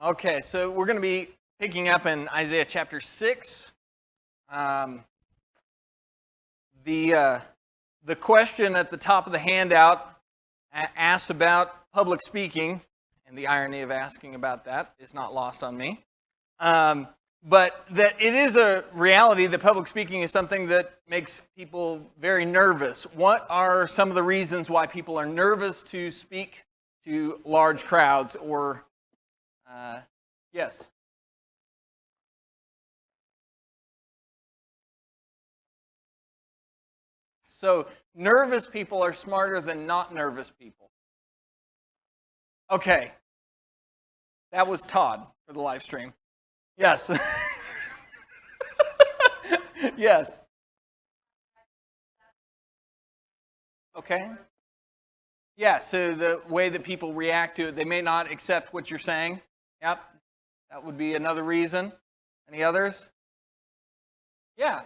Okay, so we're going to be picking up in Isaiah chapter 6. The question at the top of the handout asks about public speaking, and the irony of asking about that is not lost on me. But that it is a reality that public speaking is something that makes people very nervous. What are some of the reasons why people are nervous to speak to large crowds or yes. So nervous people are smarter than not nervous people. Okay. That was Todd for the live stream. Yes. Yes. Okay. Yeah, so the way that people react to it, they may not accept what you're saying. Yep. That would be another reason. Any others? Yeah.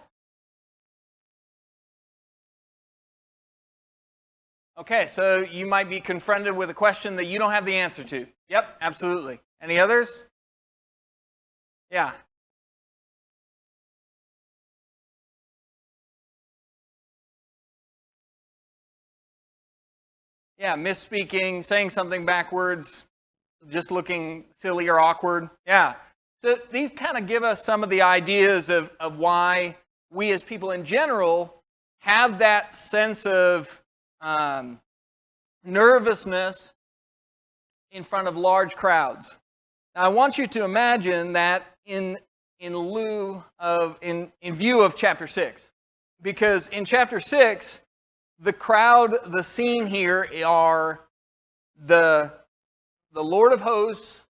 Okay, so you might be confronted with a question that you don't have the answer to. Yep, absolutely. Any others? Yeah. Yeah, misspeaking, saying something backwards, just looking silly or awkward. Yeah. So these kind of give us some of the ideas of why we as people in general have that sense of nervousness in front of large crowds. Now, I want you to imagine that in view of chapter 6. Because in chapter 6, the scene here are the Lord of hosts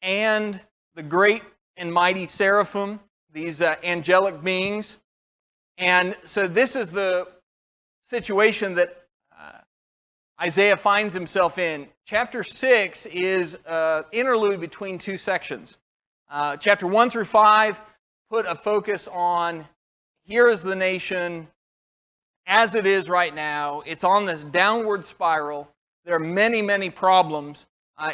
and the great and mighty seraphim, these angelic beings. And so this is the situation that Isaiah finds himself in. Chapter 6 is an interlude between two sections. Chapter 1 through 5 put a focus on, here is the nation as it is right now. It's on this downward spiral. There are many, many problems.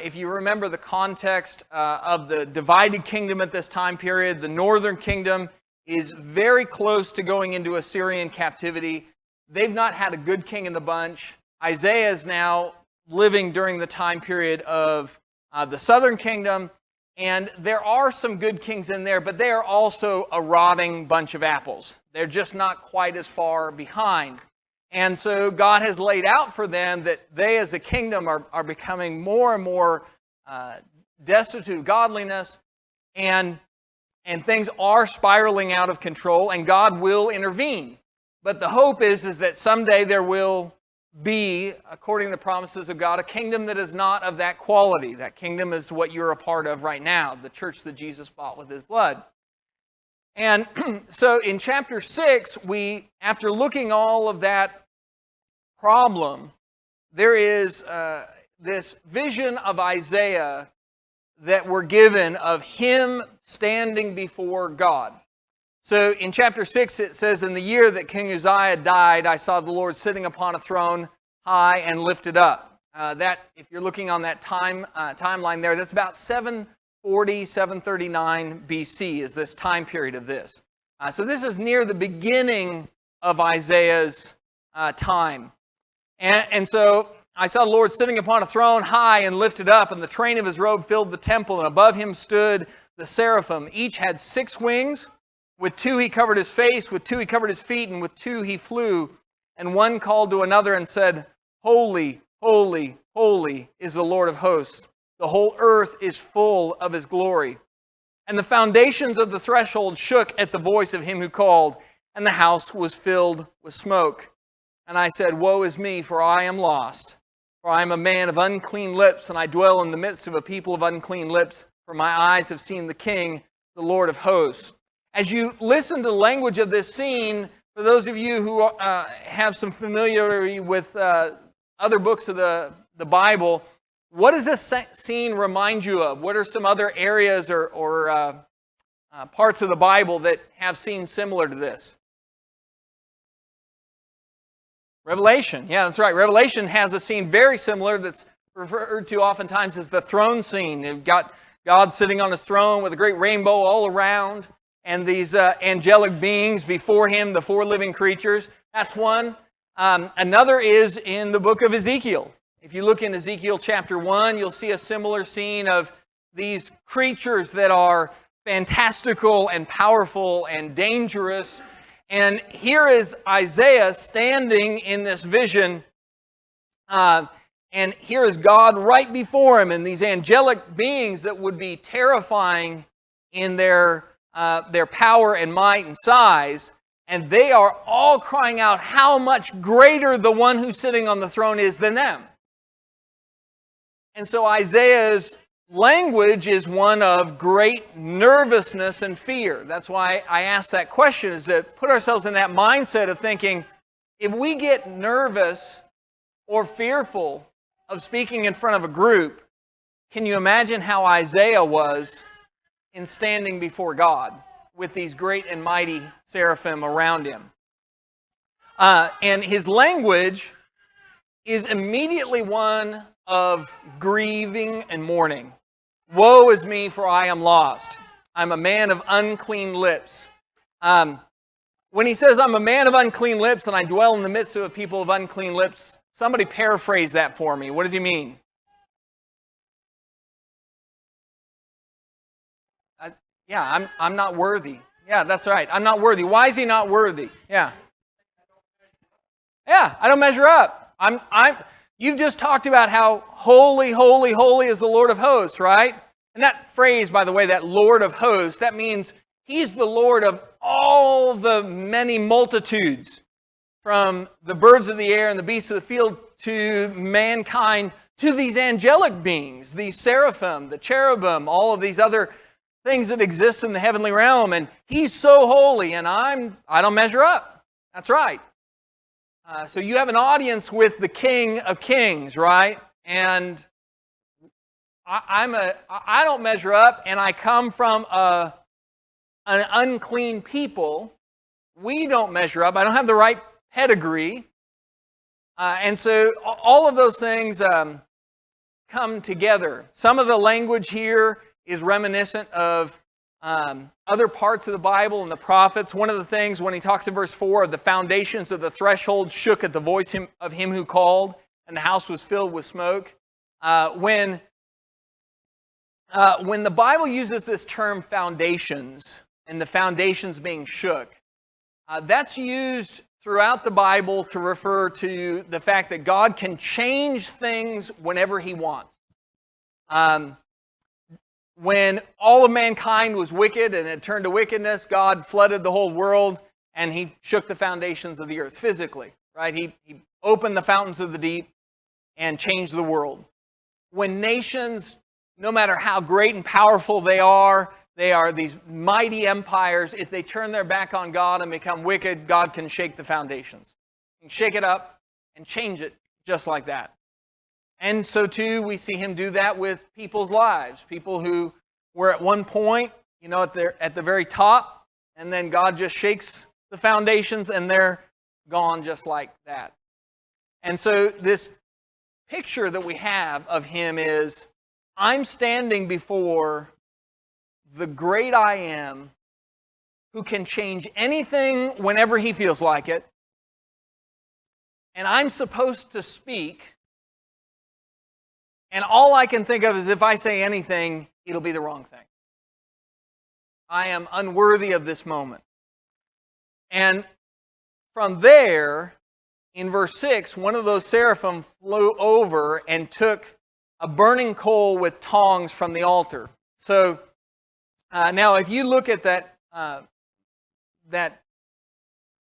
If you remember the context of the divided kingdom at this time period, the northern kingdom is very close to going into Assyrian captivity. They've not had a good king in the bunch. Isaiah is now living during the time period of the southern kingdom, and there are some good kings in there, but they are also a rotting bunch of apples. They're just not quite as far behind. And so God has laid out for them that they as a kingdom are becoming more and more destitute of godliness, and things are spiraling out of control, and God will intervene. But the hope is that someday there will be, according to the promises of God, a kingdom that is not of that quality. That kingdom is what you're a part of right now, the church that Jesus bought with his blood. And so in chapter 6, after looking all of that problem, there is this vision of Isaiah that we're given of him standing before God. So in chapter 6 it says, in the year that King Uzziah died, I saw the Lord sitting upon a throne high and lifted up. That, if you're looking on that timeline there, that's about 740, 739 BC is this time period of this. So this is near the beginning of Isaiah's time. And so I saw the Lord sitting upon a throne high and lifted up, and the train of his robe filled the temple, and above him stood the seraphim. Each had 6 wings. With 2 he covered his face, with 2 he covered his feet, and with 2 he flew. And one called to another and said, Holy, holy, holy is the Lord of hosts. The whole earth is full of his glory. And the foundations of the threshold shook at the voice of him who called, and the house was filled with smoke. And I said, Woe is me, for I am lost. For I am a man of unclean lips, and I dwell in the midst of a people of unclean lips. For my eyes have seen the King, the Lord of hosts. As you listen to the language of this scene, for those of you who have some familiarity with other books of the Bible, what does this scene remind you of? What are some other areas or parts of the Bible that have scenes similar to this? Revelation. Yeah, that's right. Revelation has a scene very similar that's referred to oftentimes as the throne scene. You've got God sitting on his throne with a great rainbow all around, and these angelic beings before him, the four living creatures. That's one. Another is in the book of Ezekiel. If you look in Ezekiel chapter 1, you'll see a similar scene of these creatures that are fantastical and powerful and dangerous. And here is Isaiah standing in this vision, and here is God right before him, and these angelic beings that would be terrifying in their power and might and size, and they are all crying out how much greater the one who's sitting on the throne is than them. And so Isaiah's language is one of great nervousness and fear. That's why I asked that question, is to put ourselves in that mindset of thinking, if we get nervous or fearful of speaking in front of a group, can you imagine how Isaiah was in standing before God with these great and mighty seraphim around him? And his language is immediately one of grieving and mourning. Woe is me, for I am lost. I'm a man of unclean lips. When he says, I'm a man of unclean lips and I dwell in the midst of a people of unclean lips, somebody paraphrase that for me. What does he mean? I'm not worthy. Yeah, that's right. I'm not worthy. Why is he not worthy? Yeah, I don't measure up. You've just talked about how holy, holy, holy is the Lord of hosts, right? And that phrase, by the way, that Lord of hosts, that means he's the Lord of all the many multitudes, from the birds of the air and the beasts of the field to mankind, to these angelic beings, these seraphim, the cherubim, all of these other things that exist in the heavenly realm. And he's so holy, and I don't measure up. That's right. So you have an audience with the King of Kings, right? And I don't measure up, and I come from an unclean people. We don't measure up. I don't have the right pedigree. And so all of those things come together. Some of the language here is reminiscent of other parts of the Bible and the prophets. One of the things, when he talks in verse 4, the foundations of the threshold shook at the voice of him who called, and the house was filled with smoke. When the Bible uses this term foundations, and the foundations being shook, that's used throughout the Bible to refer to the fact that God can change things whenever he wants. When all of mankind was wicked and it turned to wickedness, God flooded the whole world and he shook the foundations of the earth physically, right? He opened the fountains of the deep and changed the world. When nations, no matter how great and powerful they are these mighty empires. If they turn their back on God and become wicked, God can shake the foundations. He can shake it up and change it just like that. And so too, we see him do that with people's lives. People who were at one point, at the very top, and then God just shakes the foundations and they're gone just like that. And so this picture that we have of him is, I'm standing before the great I am, who can change anything whenever he feels like it. And I'm supposed to speak. And all I can think of is, if I say anything, it'll be the wrong thing. I am unworthy of this moment. And from there, in verse 6, one of those seraphim flew over and took a burning coal with tongs from the altar. So now if you look at that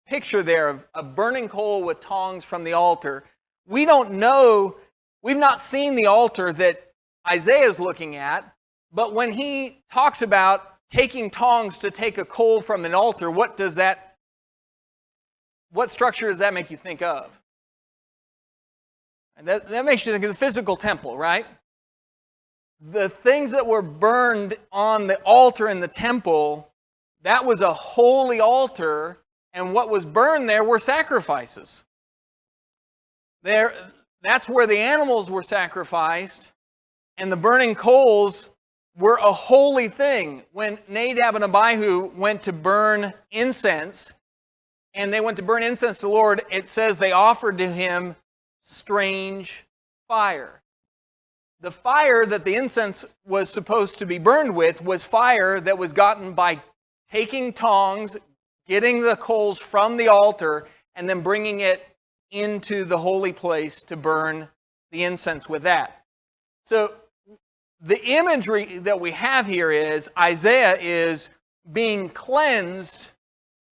picture there of a burning coal with tongs from the altar, we don't know, we've not seen the altar that Isaiah is looking at, but when he talks about taking tongs to take a coal from an altar, what structure does that make you think of? And that makes you think of the physical temple, right? The things that were burned on the altar in the temple, that was a holy altar, and what was burned there were sacrifices. That's where the animals were sacrificed, and the burning coals were a holy thing. When Nadab and Abihu went to burn incense, and they went to burn incense to the Lord, it says they offered to him strange fire. The fire that the incense was supposed to be burned with was fire that was gotten by taking tongs, getting the coals from the altar, and then bringing it into the holy place to burn the incense with that. So the imagery that we have here is Isaiah is being cleansed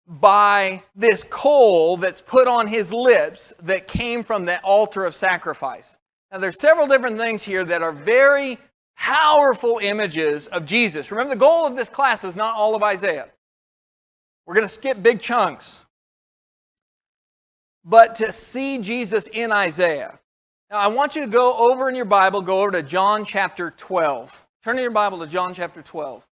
by this coal that's put on his lips that came from the altar of sacrifice. Now there's several different things here that are very powerful images of Jesus. Remember, the goal of this class is not all of Isaiah. We're going to skip big chunks. But to see Jesus in Isaiah. Now I want you to go over in your Bible, go over to John chapter 12. Turn in your Bible to John chapter 12.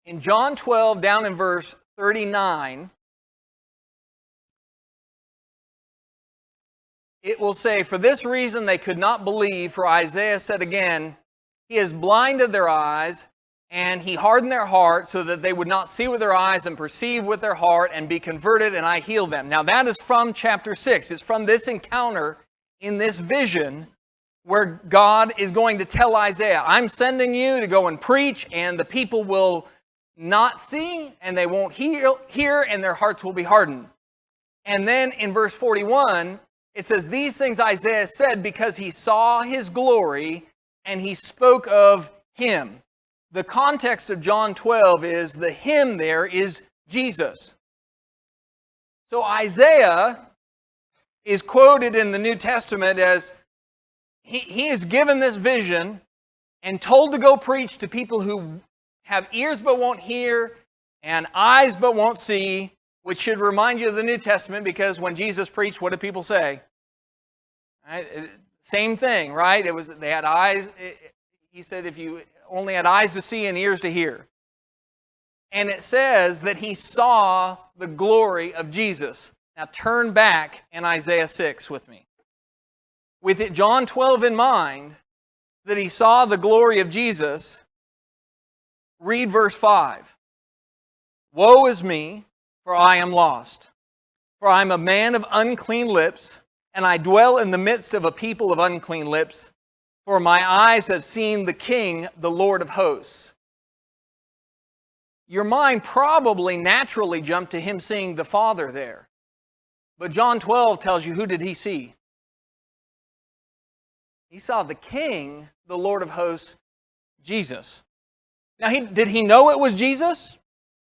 In John 12, down in verse 39, it will say, "For this reason they could not believe, for Isaiah said again, He has blinded their eyes, and He hardened their heart, so that they would not see with their eyes and perceive with their heart and be converted, and I heal them." Now that is from chapter 6. It's from this encounter in this vision where God is going to tell Isaiah, "I'm sending you to go and preach, and the people will not see, and they won't hear, and their hearts will be hardened." And then in verse 41, it says, "These things Isaiah said because he saw his glory, and he spoke of him." The context of John 12 is the him there is Jesus. So Isaiah is quoted in the New Testament as he is given this vision and told to go preach to people who have ears but won't hear and eyes but won't see, which should remind you of the New Testament, because when Jesus preached, what did people say? Right? Same thing, right? It was they had eyes. He said, if you only had eyes to see and ears to hear. And it says that he saw the glory of Jesus. Now turn back in Isaiah 6 with me. With it, John 12 in mind, that he saw the glory of Jesus, read verse 5. "Woe is me, for I am lost. For I am a man of unclean lips, and I dwell in the midst of a people of unclean lips. For my eyes have seen the King, the Lord of hosts." Your mind probably naturally jumped to him seeing the Father there. But John 12 tells you, who did he see? He saw the King, the Lord of hosts, Jesus. Now, did he know it was Jesus?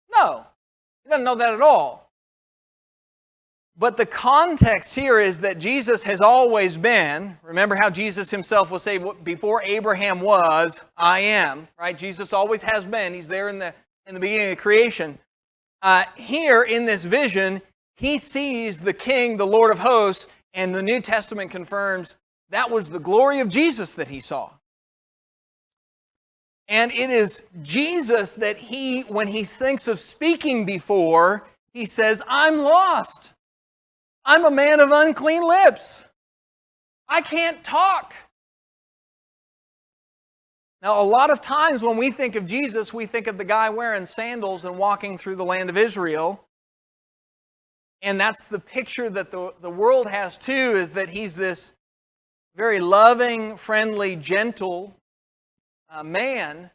No. He doesn't know that at all. But the context here is that Jesus has always been. Remember how Jesus himself will say, before Abraham was, I am. Right? Jesus always has been. He's there in the beginning of creation. Here in this vision, he sees the King, the Lord of hosts, and the New Testament confirms that was the glory of Jesus that he saw. And it is Jesus that when he thinks of speaking before, he says, "I'm lost. I'm a man of unclean lips. I can't talk." Now, a lot of times when we think of Jesus, we think of the guy wearing sandals and walking through the land of Israel. And that's the picture that the world has too, is that he's this very loving, friendly, gentle man.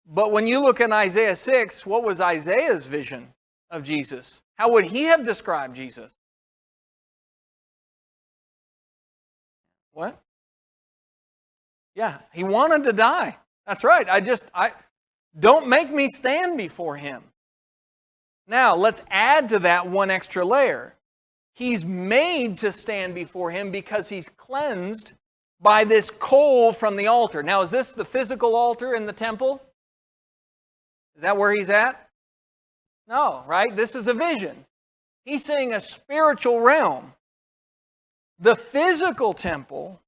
But when you look in Isaiah 6, what was Isaiah's vision of Jesus? How would he have described Jesus? What? Yeah, he wanted to die. That's right. Don't make me stand before him. Now, let's add to that one extra layer. He's made to stand before him because he's cleansed by this coal from the altar. Now, is this the physical altar in the temple? Is that where he's at? No, right? This is a vision. He's seeing a spiritual realm. The physical temple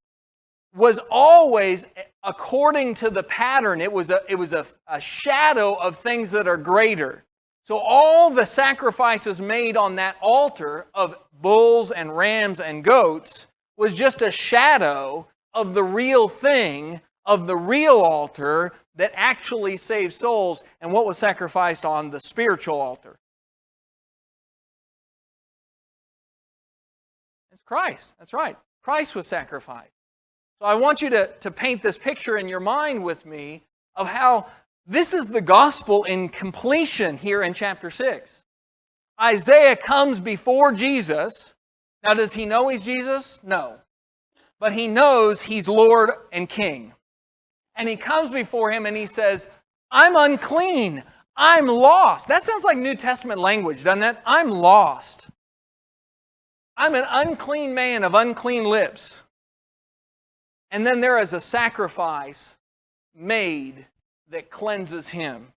was always according to the pattern. It was a shadow of things that are greater. So all the sacrifices made on that altar of bulls and rams and goats was just a shadow of the real thing, of the real altar that actually saved souls, and what was sacrificed on the spiritual altar. It's Christ. That's right. Christ was sacrificed. So I want you to paint this picture in your mind with me of how this is the gospel in completion here in chapter 6. Isaiah comes before Jesus. Now, does he know he's Jesus? No. But he knows he's Lord and King. And he comes before him and he says, I'm unclean. I'm lost. That sounds like New Testament language, doesn't it? I'm lost. I'm an unclean man of unclean lips. And then there is a sacrifice made that cleanses him.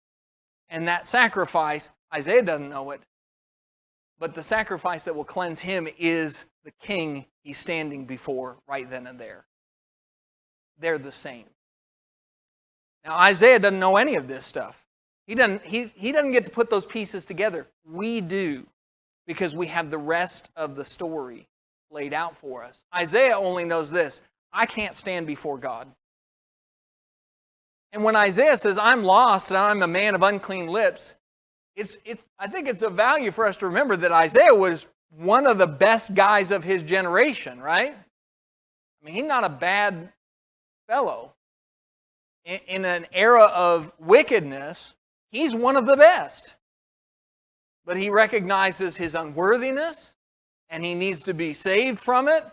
And that sacrifice, Isaiah doesn't know it, but the sacrifice that will cleanse him is the king he's standing before right then and there. They're the same. Now Isaiah doesn't know any of this stuff. He doesn't get to put those pieces together. We do, because we have the rest of the story laid out for us. Isaiah only knows this: I can't stand before God. And when Isaiah says, I'm lost and I'm a man of unclean lips, I think it's of value for us to remember that Isaiah was one of the best guys of his generation, right? I mean, he's not a bad fellow. In an era of wickedness, he's one of the best. But he recognizes his unworthiness, and he needs to be saved from it.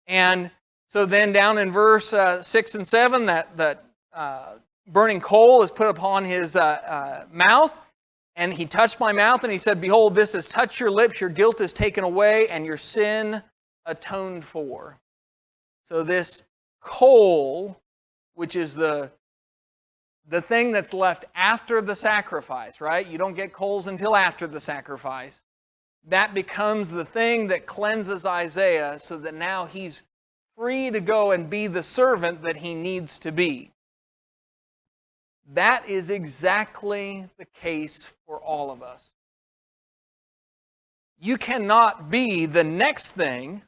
And so then down in verse 6 and 7, that burning coal is put upon his mouth. And he touched my mouth, and he said, behold, this has touched your lips, your guilt is taken away, and your sin atoned for. So this coal, which is the thing that's left after the sacrifice, right? You don't get coals until after the sacrifice. That becomes the thing that cleanses Isaiah so that now he's free to go and be the servant that he needs to be. That is exactly the case for all of us. You cannot be the next thing,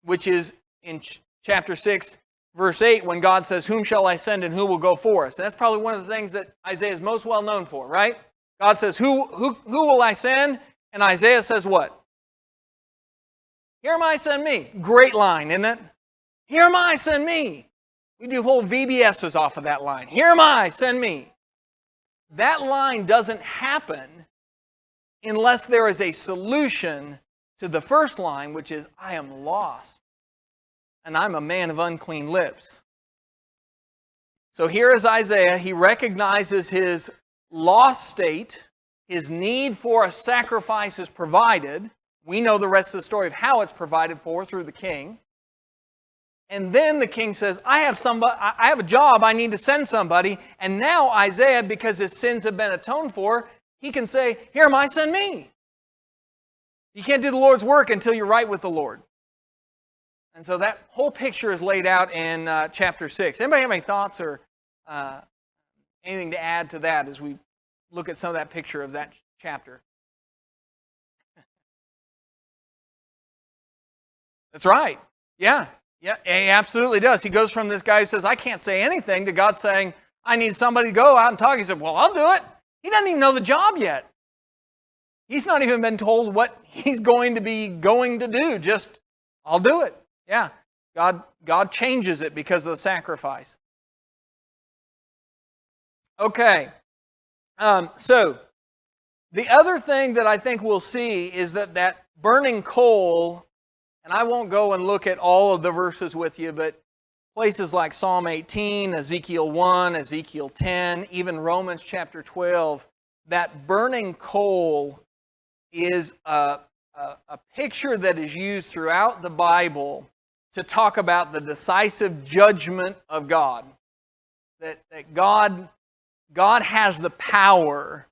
which is in chapter 6, verse 8, when God says, whom shall I send and who will go for us? And that's probably one of the things that Isaiah is most well known for, right? God says, who will I send? And Isaiah says what? Here am I, send me. Great line, isn't it? Here am I, send me. We do whole VBSs off of that line. Here am I, send me. That line doesn't happen unless there is a solution to the first line, which is, I am lost, and I'm a man of unclean lips. So here is Isaiah. He recognizes his lost state. His need for a sacrifice is provided. We know the rest of the story of how it's provided for through the king. And then the king says, I have a job, I need to send somebody. And now Isaiah, because his sins have been atoned for, he can say, here am I, send me. You can't do the Lord's work until you're right with the Lord. And so that whole picture is laid out in chapter 6. Anybody have any thoughts or anything to add to that as we look at some of that picture of that chapter? That's right. Yeah. Yeah, he absolutely does. He goes from this guy who says, I can't say anything, to God saying, I need somebody to go out and talk. He said, well, I'll do it. He doesn't even know the job yet. He's not even been told what he's going to do. Just, I'll do it. Yeah, God changes it because of the sacrifice. Okay, so the other thing that I think we'll see is that burning coal, and I won't go and look at all of the verses with you, but places like Psalm 18, Ezekiel 1, Ezekiel 10, even Romans chapter 12, that burning coal is a picture that is used throughout the Bible to talk about the decisive judgment of God. That God has the power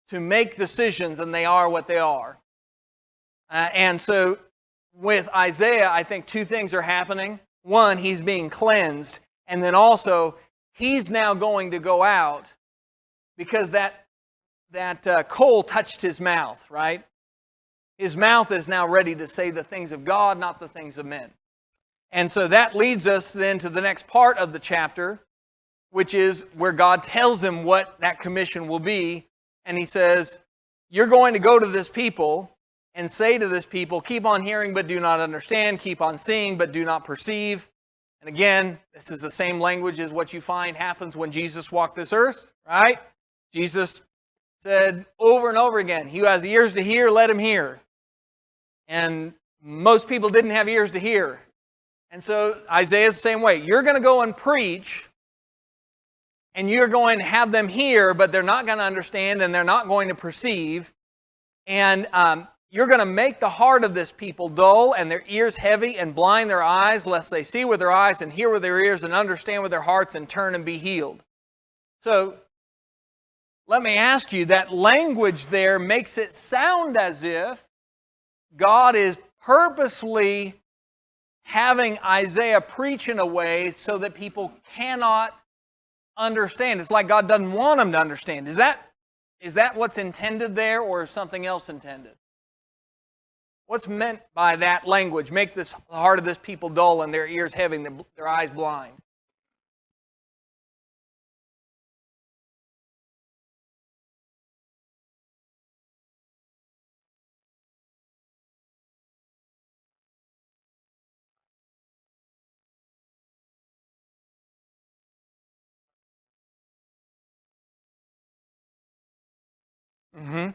to make decisions, and they are what they are. And so with Isaiah, I think two things are happening. one, he's being cleansed, and then also he's now going to go out because that coal touched his mouth, right? His mouth is now ready to say the things of God, not the things of men. And so that leads us then to the next part of the chapter, which is where God tells him what that commission will be. And he says, you're going to go to this people and say to this people, keep on hearing but do not understand, keep on seeing but do not perceive. And again, this is the same language as what you find happens when Jesus walked this earth, right? Jesus said over and over again, he who has ears to hear, let him hear. And most people didn't have ears to hear. And so Isaiah's the same way. You're going to go and preach, and you're going to have them hear, but they're not going to understand, and they're not going to perceive. And you're going to make the heart of this people dull, and their ears heavy, and blind their eyes, lest they see with their eyes, and hear with their ears, and understand with their hearts, and turn and be healed. So, let me ask you, that language there makes it sound as if God is purposely having Isaiah preach in a way so that people cannot understand. It's like God doesn't want them to understand. Is that what's intended there, or is something else intended? What's meant by that language? Make the heart of this people dull and their ears heavy and their eyes blind. Mm-hmm.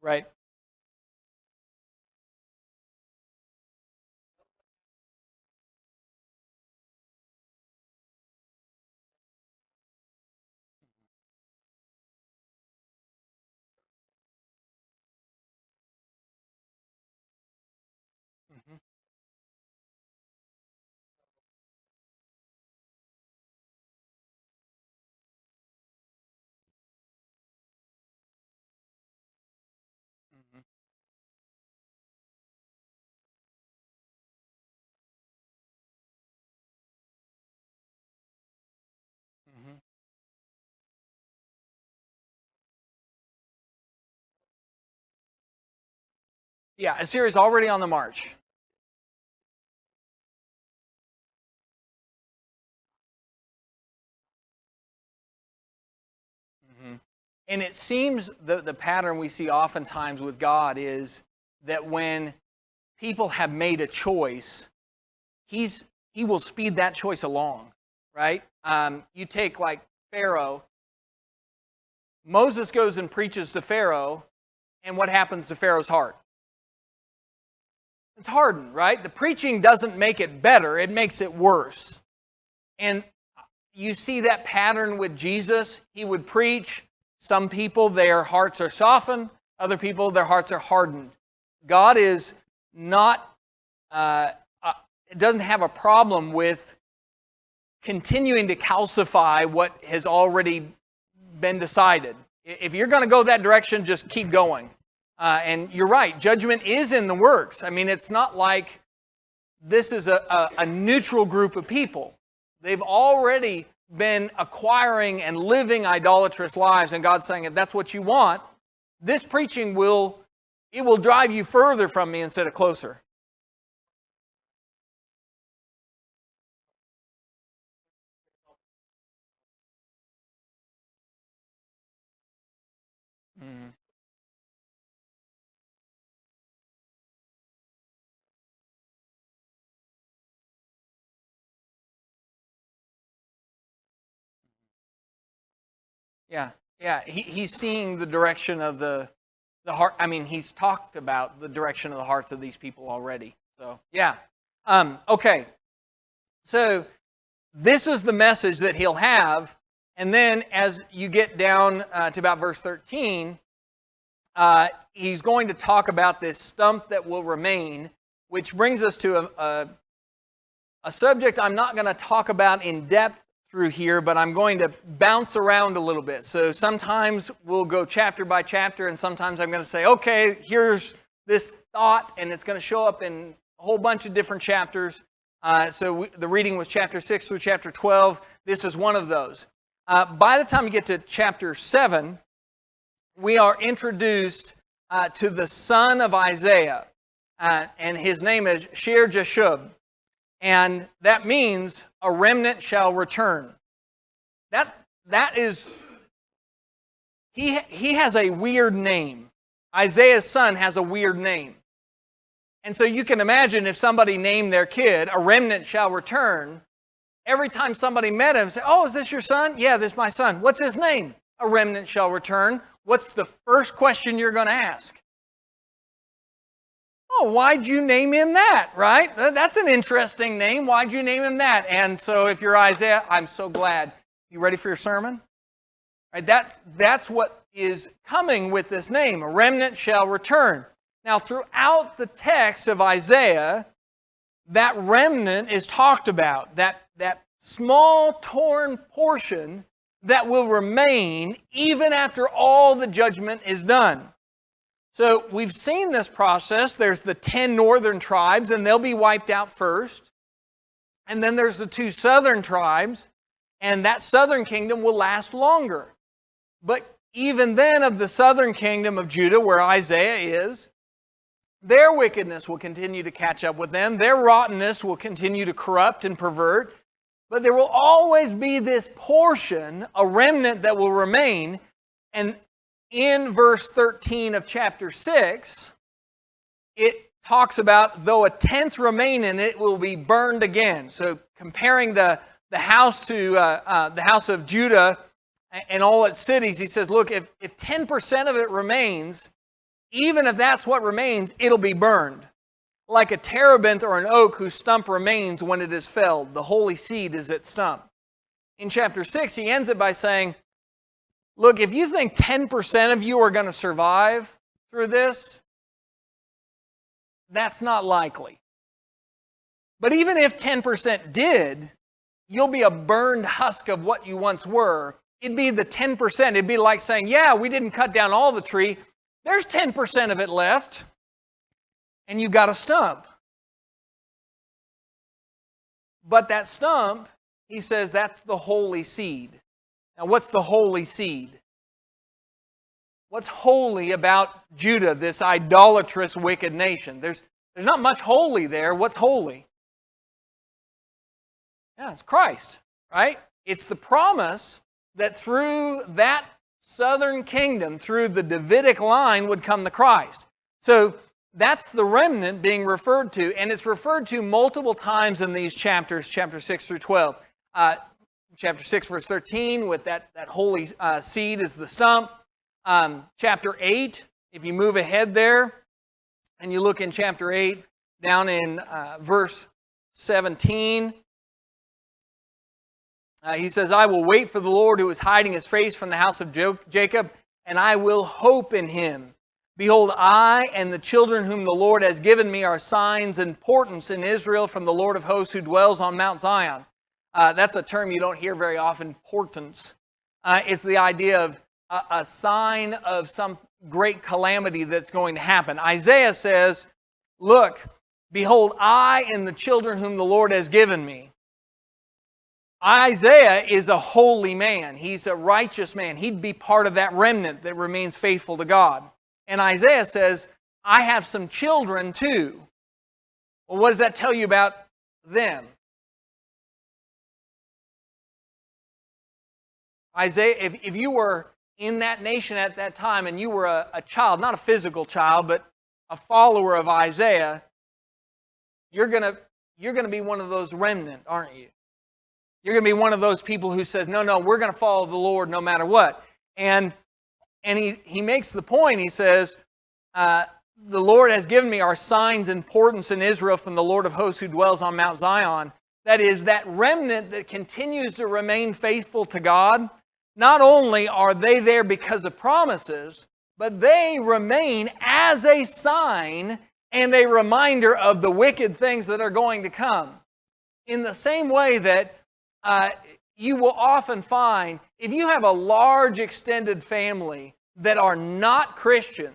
Right. Mm-hmm. Mm-hmm. Mm-hmm. Yeah, Assyria's already on the march. Mm-hmm. And it seems the pattern we see oftentimes with God is that when people have made a choice, He will speed that choice along, right? You take like Pharaoh. Moses goes and preaches to Pharaoh, and what happens to Pharaoh's heart? It's hardened, right? The preaching doesn't make it better, it makes it worse. And you see that pattern with Jesus. He would preach. Some people, their hearts are softened. Other people, their hearts are hardened. God is not, doesn't have a problem with continuing to calcify what has already been decided. If you're going to go that direction, just keep going. And you're right, judgment is in the works. I mean, it's not like this is a neutral group of people. They've already been acquiring and living idolatrous lives, and God's saying, if that's what you want, this preaching will drive you further from me instead of closer. Mm. Yeah, yeah. He's seeing the direction of the heart. I mean, he's talked about the direction of the hearts of these people already. So, yeah. Okay. So, this is the message that he'll have. And then as you get down to about verse 13, he's going to talk about this stump that will remain, which brings us to a subject I'm not going to talk about in depth through here, but I'm going to bounce around a little bit. So sometimes we'll go chapter by chapter, and sometimes I'm going to say, okay, here's this thought, and it's going to show up in a whole bunch of different chapters. The reading was chapter 6 through chapter 12. This is one of those. By the time you get to chapter 7, we are introduced to the son of Isaiah, and his name is Shear-Jashub, and that means a remnant shall return. That is, he has a weird name. Isaiah's son has a weird name. And so you can imagine if somebody named their kid, a remnant shall return, every time somebody met him, say, oh, is this your son? Yeah, this is my son. What's his name? A remnant shall return. What's the first question you're going to ask? Oh, why'd you name him that, right? That's an interesting name. Why'd you name him that? And so if you're Isaiah, I'm so glad. You ready for your sermon? Right, that's what is coming with this name. A remnant shall return. Now, throughout the text of Isaiah, that remnant is talked about. That small torn portion that will remain even after all the judgment is done. So we've seen this process. There's the 10 northern tribes, and they'll be wiped out first. And then there's the 2 southern tribes, and that southern kingdom will last longer. But even then, of the southern kingdom of Judah, where Isaiah is, their wickedness will continue to catch up with them. Their rottenness will continue to corrupt and pervert. But there will always be this portion, a remnant that will remain. And in verse 13 of chapter 6, it talks about, though a tenth remain in it, will be burned again. So comparing the house to the house of Judah and all its cities, he says, look, if 10% of it remains, even if that's what remains, it'll be burned. Like a terebinth or an oak whose stump remains when it is felled. The holy seed is its stump. In chapter 6, he ends it by saying, look, if you think 10% of you are going to survive through this, that's not likely. But even if 10% did, you'll be a burned husk of what you once were. It'd be the 10%. It'd be like saying, yeah, we didn't cut down all the tree. There's 10% of it left, and you've got a stump. But that stump, he says, that's the holy seed. Now, what's the holy seed? What's holy about Judah, this idolatrous, wicked nation? There's not much holy there. What's holy? Yeah, it's Christ, right? It's the promise that through that southern kingdom, through the Davidic line, would come the Christ. So that's the remnant being referred to, and it's referred to multiple times in these chapters, chapter 6 through 12. Chapter 6, verse 13, with that holy seed is the stump. Chapter 8, if you move ahead there, and you look in chapter 8, down in verse 17, he says, I will wait for the Lord who is hiding his face from the house of Jacob, and I will hope in him. Behold, I and the children whom the Lord has given me are signs and portents in Israel from the Lord of hosts who dwells on Mount Zion. That's a term you don't hear very often, portents. It's the idea of a sign of some great calamity that's going to happen. Isaiah says, look, behold, I and the children whom the Lord has given me. Isaiah is a holy man. He's a righteous man. He'd be part of that remnant that remains faithful to God. And Isaiah says, I have some children too. Well, what does that tell you about them? Isaiah, if you were in that nation at that time and you were a child, not a physical child, but a follower of Isaiah, you're going to be one of those remnant, aren't you? You're going to be one of those people who says, no, we're going to follow the Lord no matter what. And he makes the point, he says, the Lord has given me our signs and portents in Israel from the Lord of hosts who dwells on Mount Zion. that is, that remnant that continues to remain faithful to God, not only are they there because of promises, but they remain as a sign and a reminder of the wicked things that are going to come. In the same way that you will often find, if you have a large extended family that are not Christian,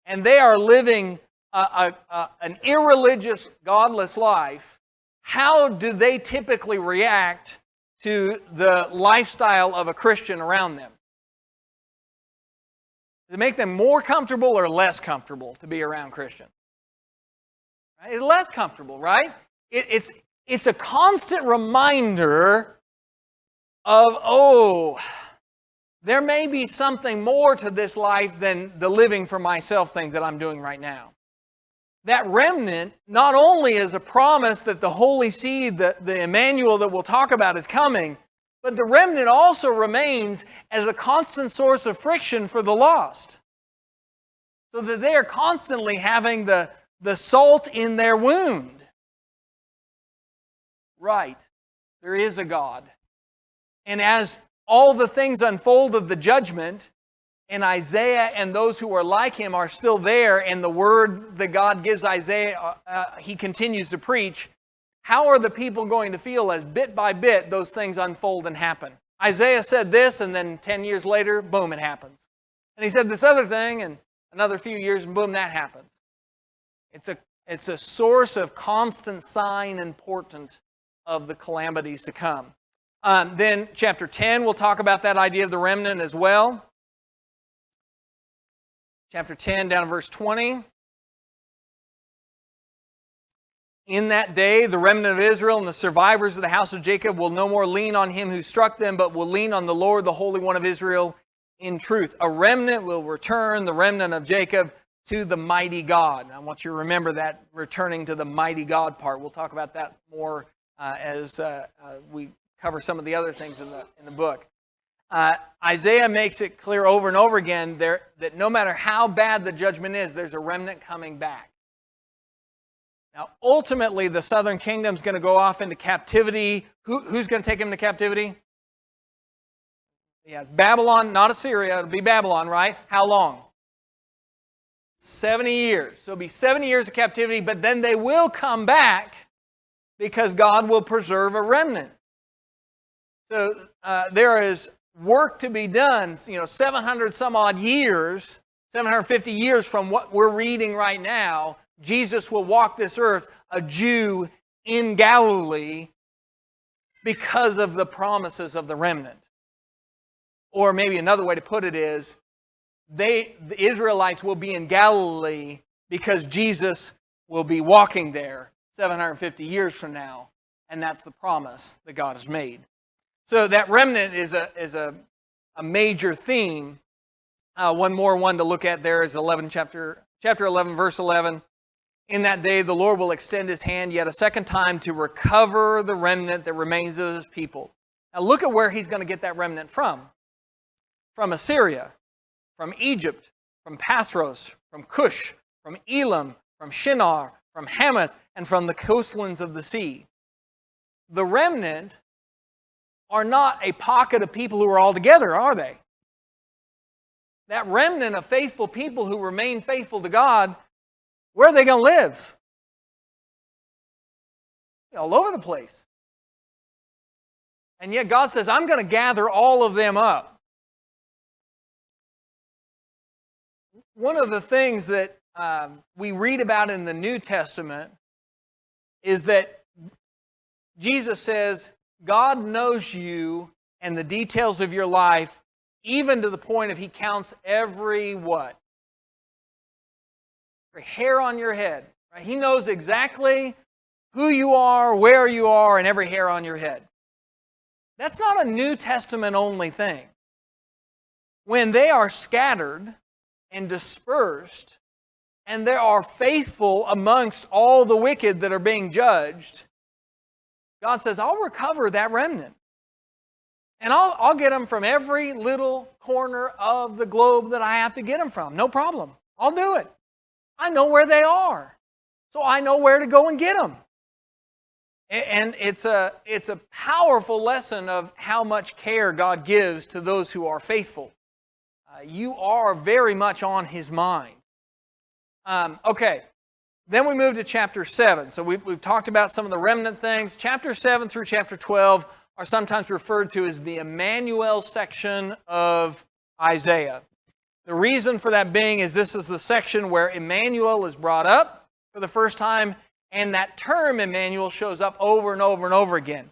and they are living an irreligious, godless life, how do they typically react to the lifestyle of a Christian around them? Does it make them more comfortable or less comfortable to be around Christians? Right? It's less comfortable, right? It's a constant reminder of, there may be something more to this life than the living for myself thing that I'm doing right now. That remnant not only is a promise that the Holy Seed, the Emmanuel that we'll talk about is coming, but the remnant also remains as a constant source of friction for the lost. So that they are constantly having the salt in their wound. Right, there is a God. And as all the things unfold of the judgment, and Isaiah and those who are like him are still there, and the words that God gives Isaiah, he continues to preach, how are the people going to feel as bit by bit those things unfold and happen? Isaiah said this, and then 10 years later, boom, it happens. And he said this other thing, and another few years, and boom, that happens. It's a source of constant sign and portent of the calamities to come. Then chapter 10, we'll talk about that idea of the remnant as well. Chapter 10, down to verse 20. In that day, the remnant of Israel and the survivors of the house of Jacob will no more lean on him who struck them, but will lean on the Lord, the Holy One of Israel, in truth. A remnant will return, the remnant of Jacob, to the mighty God. I want you to remember that returning to the mighty God part. We'll talk about that more as we cover some of the other things in the book. Isaiah makes it clear over and over again that no matter how bad the judgment is, there's a remnant coming back. Now, ultimately, the southern kingdom is going to go off into captivity. Who's going to take him to captivity? Yeah, it's Babylon, not Assyria. It'll be Babylon, right? How long? 70 years. So it'll be 70 years of captivity, but then they will come back because God will preserve a remnant. So there is work to be done, 700 some odd years, 750 years from what we're reading right now. Jesus will walk this earth, a Jew in Galilee, because of the promises of the remnant. Or maybe another way to put it is, the Israelites will be in Galilee because Jesus will be walking there 750 years from now. And that's the promise that God has made. So that remnant is a major theme. One to look at there is chapter 11, verse 11. In that day the Lord will extend his hand yet a second time to recover the remnant that remains of his people. Now look at where he's going to get that remnant from. From Assyria, from Egypt, from Pathros, from Cush, from Elam, from Shinar, from Hamath, and from the coastlands of the sea. The remnant are not a pocket of people who are all together, are they? That remnant of faithful people who remain faithful to God, where are they going to live? All over the place. And yet God says, I'm going to gather all of them up. One of the things that we read about in the New Testament is that Jesus says, God knows you and the details of your life, even to the point of He counts every what? Every hair on your head. Right? He knows exactly who you are, where you are, and every hair on your head. That's not a New Testament only thing. When they are scattered and dispersed, and there are faithful amongst all the wicked that are being judged, God says, I'll recover that remnant. And I'll get them from every little corner of the globe that I have to get them from. No problem. I'll do it. I know where they are. So I know where to go and get them. And it's a powerful lesson of how much care God gives to those who are faithful. You are very much on His mind. Okay, then we move to chapter 7. So we've talked about some of the remnant things. Chapter 7 through chapter 12 are sometimes referred to as the Emmanuel section of Isaiah. The reason for that being is this is the section where Emmanuel is brought up for the first time, and that term Emmanuel shows up over and over and over again.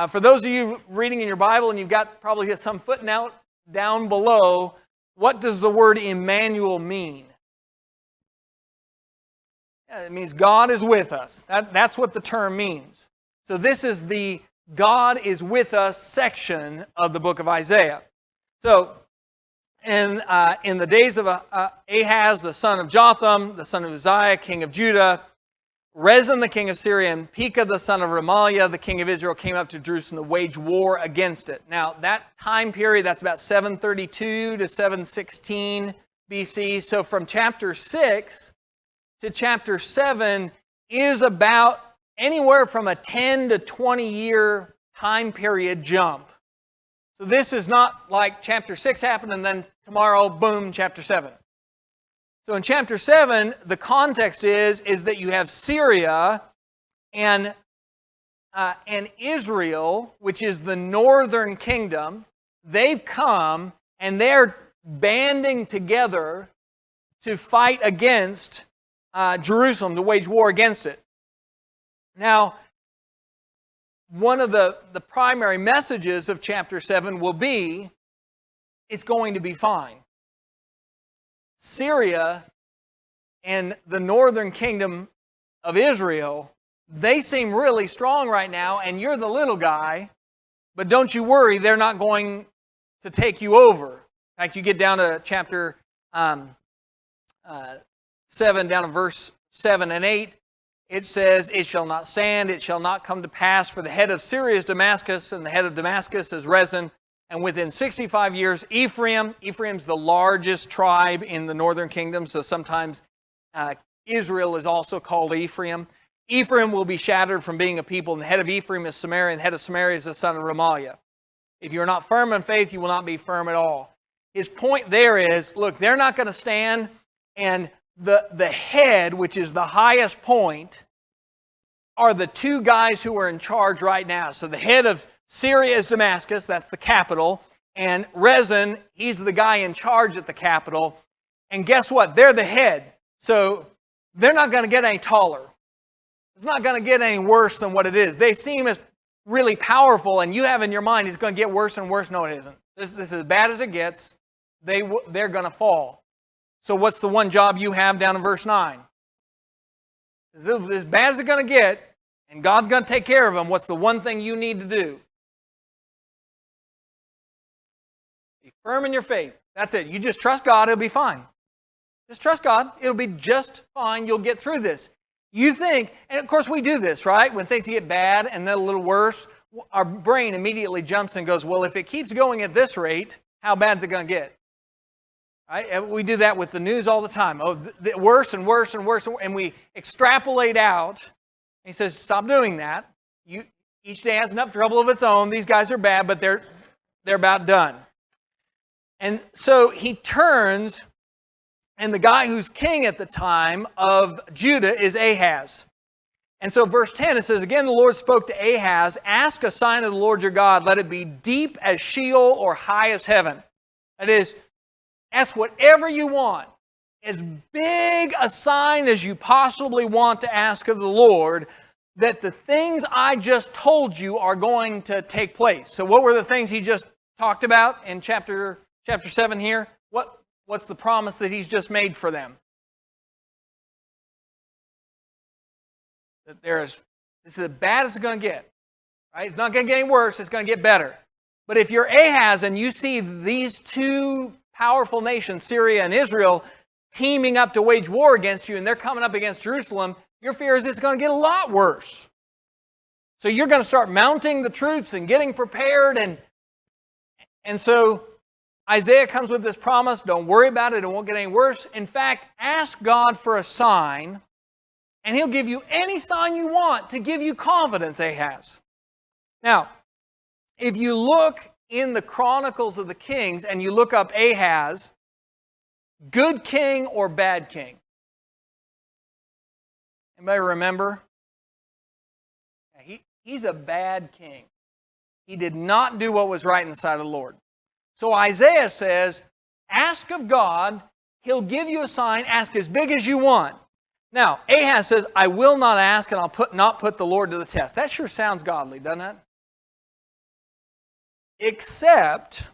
For those of you reading in your Bible, and you've got probably some footnote down below, what does the word Emmanuel mean? It means God is with us. That's what the term means. So this is the God is with us section of the book of Isaiah. So in the days of Ahaz, the son of Jotham, the son of Uzziah, king of Judah, Rezin, the king of Syria, and Pekah, the son of Remaliah, the king of Israel, came up to Jerusalem to wage war against it. Now, that time period, that's about 732 to 716 BC. So from chapter 6 to chapter 7 is about anywhere from a 10 to 20 year time period jump. So this is not like chapter 6 happened and then tomorrow, boom, chapter 7. So in chapter 7, the context is that you have Syria and Israel, which is the northern kingdom. They've come and they're banding together to fight against Jerusalem, to wage war against it. Now, one of the primary messages of chapter 7 will be, it's going to be fine. Syria and the northern kingdom of Israel, they seem really strong right now, and you're the little guy, but don't you worry, they're not going to take you over. In fact, you get down to chapter 7, down to verse 7 and 8, it says, "It shall not stand, it shall not come to pass, for the head of Syria is Damascus, and the head of Damascus is Rezin. And within 65 years, Ephraim's the largest tribe in the northern kingdom, so sometimes Israel is also called Ephraim. Ephraim will be shattered from being a people, and the head of Ephraim is Samaria, and the head of Samaria is the son of Remaliah. If you are not firm in faith, you will not be firm at all." His point there is, look, they're not going to stand, and the head, which is the highest point, are the two guys who are in charge right now. So the head of Syria is Damascus, that's the capital, and Rezin, he's the guy in charge at the capital. And guess what? They're the head. So they're not going to get any taller. It's not going to get any worse than what it is. They seem as really powerful, and you have in your mind it's going to get worse and worse. No, it isn't. This is as bad as it gets. They're going to fall. So what's the one job you have down in verse 9? As bad as it's going to get, and God's going to take care of them, what's the one thing you need to do? Be firm in your faith. That's it. You just trust God, it'll be fine. Just trust God, it'll be just fine. You'll get through this. You think, and of course we do this, right? When things get bad and then a little worse, our brain immediately jumps and goes, well, if it keeps going at this rate, how bad is it going to get? Right? We do that with the news all the time. Oh, worse and worse and worse, and we extrapolate out. He says, stop doing that. Each day has enough trouble of its own. These guys are bad, but they're about done. And so he turns, and the guy who's king at the time of Judah is Ahaz. And so verse 10, it says, "Again the Lord spoke to Ahaz, ask a sign of the Lord your God, let it be deep as Sheol or high as heaven." That is, ask whatever you want, as big a sign as you possibly want to ask of the Lord, that the things I just told you are going to take place. So what were the things he just talked about in chapter 7 here? What's the promise that he's just made for them? That this is as bad as it's going to get. Right? It's not going to get any worse, it's going to get better. But if you're Ahaz and you see these two powerful nations, Syria and Israel, teaming up to wage war against you, and they're coming up against Jerusalem, your fear is it's going to get a lot worse. So you're going to start mounting the troops and getting prepared, and so Isaiah comes with this promise, don't worry about it, it won't get any worse. In fact, ask God for a sign And he'll give you any sign you want to give you confidence, Ahaz. Now, if you look in the Chronicles of the Kings and you look up Ahaz, good king or bad king? Anybody remember? He's a bad king. He did not do what was right in the sight of the Lord. So Isaiah says, ask of God, He'll give you a sign, ask as big as you want. Now, Ahaz says, I will not ask and I'll not put the Lord to the test. That sure sounds godly, doesn't it? Except,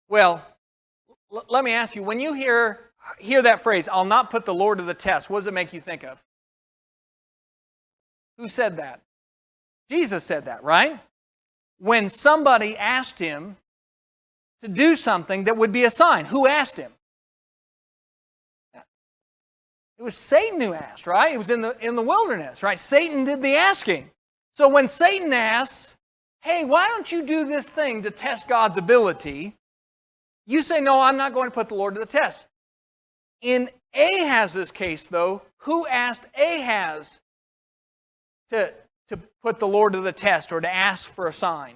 well, let me ask you, when you hear that phrase, I'll not put the Lord to the test, what does it make you think of? Who said that? Jesus said that, right? When somebody asked him to do something that would be a sign, who asked him? It was Satan who asked, right? It was in the wilderness, right? Satan did the asking. So when Satan asks, hey, why don't you do this thing to test God's ability? You say, no, I'm not going to put the Lord to the test. In Ahaz's case, though, who asked Ahaz to put the Lord to the test or to ask for a sign?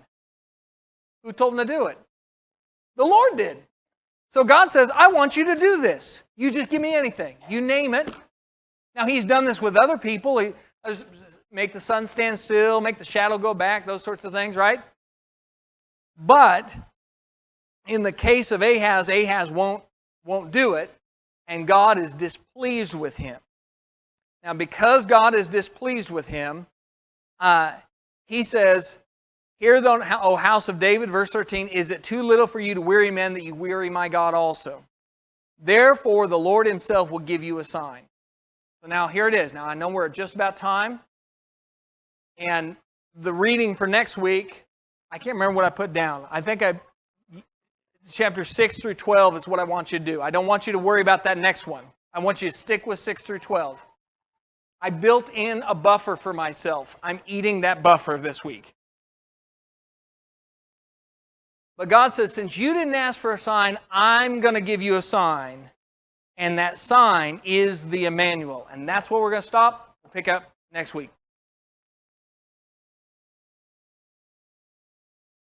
Who told him to do it? The Lord did. So God says, I want you to do this. You just give me anything. You name it. Now, He's done this with other people. He make the sun stand still, make the shadow go back, those sorts of things, right? But in the case of Ahaz, Ahaz won't do it, and God is displeased with him. Now, because God is displeased with him, He says, hear, O house of David, verse 13, is it too little for you to weary men that you weary my God also? Therefore, the Lord Himself will give you a sign. So now here it is. Now I know we're at just about time. And the reading for next week, I can't remember what I put down. I think chapter 6 through 12 is what I want you to do. I don't want you to worry about that next one. I want you to stick with 6 through 12. I built in a buffer for myself. I'm eating that buffer this week. But God says, since you didn't ask for a sign, I'm going to give you a sign. And that sign is the Emmanuel. And that's where we're going to stop. We'll pick up next week.